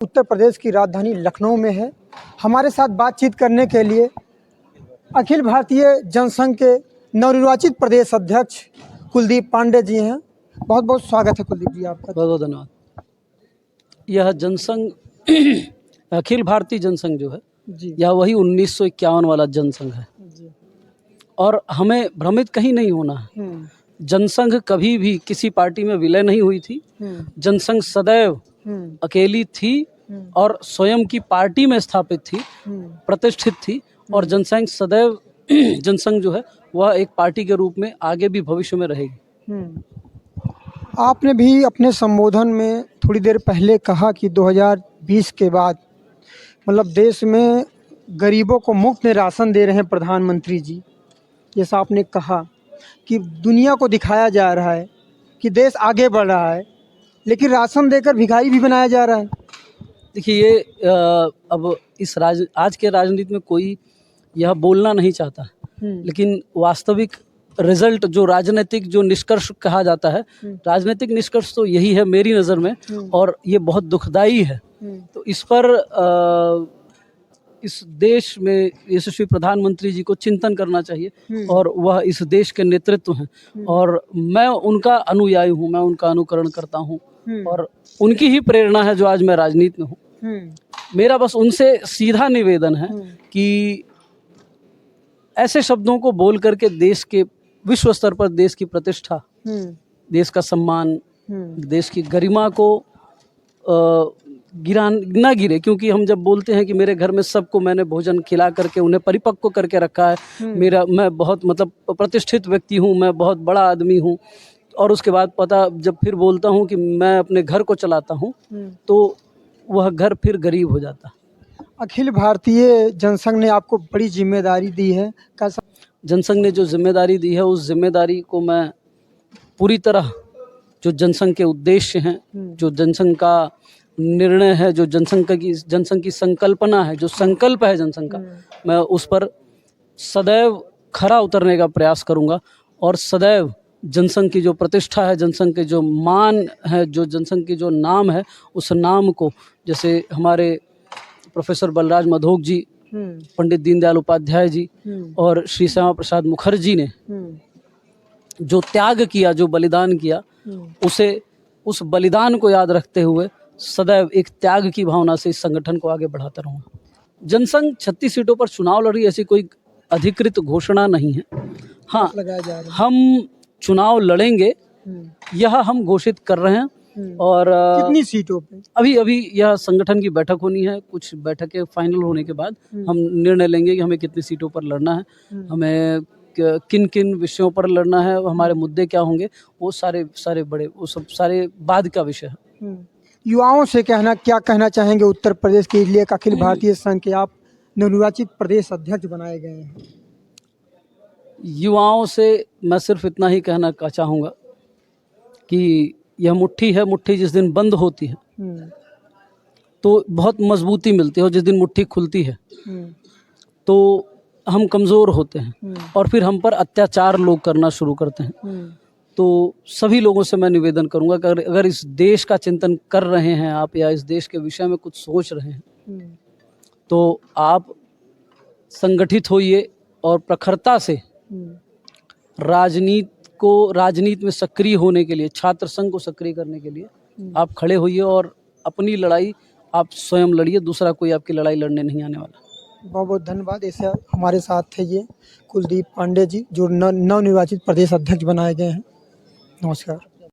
उत्तर प्रदेश की राजधानी लखनऊ में है। हमारे साथ बातचीत करने के लिए अखिल भारतीय जनसंघ के नवनिर्वाचित प्रदेश अध्यक्ष कुलदीप पांडे जी हैं। बहुत बहुत स्वागत है कुलदीप जी आपका। बहुत बहुत धन्यवाद। यह जनसंघ अखिल भारतीय जनसंघ जो है जी यह वही 1951 वाला जनसंघ है जी। और हमें भ्रमित कहीं नहीं होना है। जनसंघ कभी भी किसी पार्टी में विलय नहीं हुई थी। जनसंघ सदैव अकेली थी और स्वयं की पार्टी में स्थापित थी, प्रतिष्ठित थी और जनसंघ सदैव जनसंघ जो है वह एक पार्टी के रूप में आगे भी भविष्य में रहेगी। आपने भी अपने संबोधन में थोड़ी देर पहले कहा कि 2020 के बाद मतलब देश में गरीबों को मुफ्त में राशन दे रहे हैं प्रधानमंत्री जी। जैसा आपने कहा कि दुनिया को दिखाया जा रहा है कि देश आगे बढ़ रहा है, लेकिन राशन देकर भिखारी भी बनाया जा रहा है। देखिए ये अब इस आज के राजनीति में कोई यह बोलना नहीं चाहता, लेकिन वास्तविक रिजल्ट जो राजनीतिक जो निष्कर्ष कहा जाता है, राजनीतिक निष्कर्ष तो यही है मेरी नज़र में और ये बहुत दुखदाई है। तो इस पर इस देश में यशस्वी प्रधानमंत्री जी को चिंतन करना चाहिए और वह इस देश के नेतृत्व हैं और मैं उनका अनुयायी हूँ, मैं उनका अनुकरण करता हूँ और उनकी ही प्रेरणा है जो आज मैं राजनीति में हूँ। मेरा बस उनसे सीधा निवेदन है कि ऐसे शब्दों को बोल करके देश के विश्व स्तर पर देश की प्रतिष्ठा, देश का सम्मान, देश की गरिमा को ना गिरे। क्योंकि हम जब बोलते हैं कि मेरे घर में सबको मैंने भोजन खिला करके उन्हें परिपक्व करके रखा है, मैं बहुत मतलब प्रतिष्ठित व्यक्ति हूँ, मैं बहुत बड़ा आदमी हूँ और उसके बाद जब फिर बोलता हूँ कि मैं अपने घर को चलाता हूँ तो वह घर फिर गरीब हो जाता। अखिल भारतीय जनसंघ ने आपको बड़ी जिम्मेदारी दी है। कैसा? जनसंघ ने जो जिम्मेदारी दी है उस जिम्मेदारी को मैं पूरी तरह, जो जनसंघ के उद्देश्य हैं, जो जनसंघ का निर्णय है, जो जनसंघ की संकल्पना है, जो संकल्प है जनसंघ का, मैं उस पर सदैव खरा उतरने का प्रयास करूंगा और सदैव जनसंघ की जो प्रतिष्ठा है, जनसंघ के जो मान है, जो जनसंघ की जो नाम है, उस नाम को, जैसे हमारे प्रोफेसर बलराज मधोक जी, पंडित दीनदयाल उपाध्याय जी और श्री श्यामा प्रसाद मुखर्जी ने जो त्याग किया, जो बलिदान किया, उस बलिदान को याद रखते हुए सदैव एक त्याग की भावना से इस संगठन को आगे बढ़ाता रहूँगा। जनसंघ 36 सीटों पर चुनाव लड़ी, ऐसी कोई अधिकृत घोषणा नहीं है। हाँ, हम चुनाव लड़ेंगे, यह हम घोषित कर रहे हैं। और कितनी सीटों पे? अभी यह संगठन की बैठक होनी है, कुछ बैठकें फाइनल होने के बाद हम निर्णय लेंगे कि हमें कितनी सीटों पर लड़ना है, हमें किन किन विषयों पर लड़ना है, हमारे मुद्दे क्या होंगे, वो सारे बाद का विषय है। युवाओं से क्या कहना चाहेंगे उत्तर प्रदेश के लिए? अखिल भारतीय संघ के आप नवनिर्वाचित प्रदेश अध्यक्ष बनाए गए हैं। युवाओं से मैं सिर्फ इतना ही कहना चाहूँगा कि यह मुट्ठी है, मुट्ठी जिस दिन बंद होती है तो बहुत मजबूती मिलती है और जिस दिन मुट्ठी खुलती है तो हम कमज़ोर होते हैं और फिर हम पर अत्याचार लोग करना शुरू करते हैं। तो सभी लोगों से मैं निवेदन करूंगा कि अगर इस देश का चिंतन कर रहे हैं आप या इस देश के विषय में कुछ सोच रहे हैं तो आप संगठित होइए और प्रखरता से राजनीति में सक्रिय होने के लिए, छात्र संघ को सक्रिय करने के लिए आप खड़े होइए और अपनी लड़ाई आप स्वयं लड़िए, दूसरा कोई आपकी लड़ाई लड़ने नहीं आने वाला। बहुत बहुत धन्यवाद। ऐसे हमारे साथ थे ये कुलदीप पांडे जी, जो नवनिर्वाचित प्रदेश अध्यक्ष बनाए गए हैं। नमस्कार।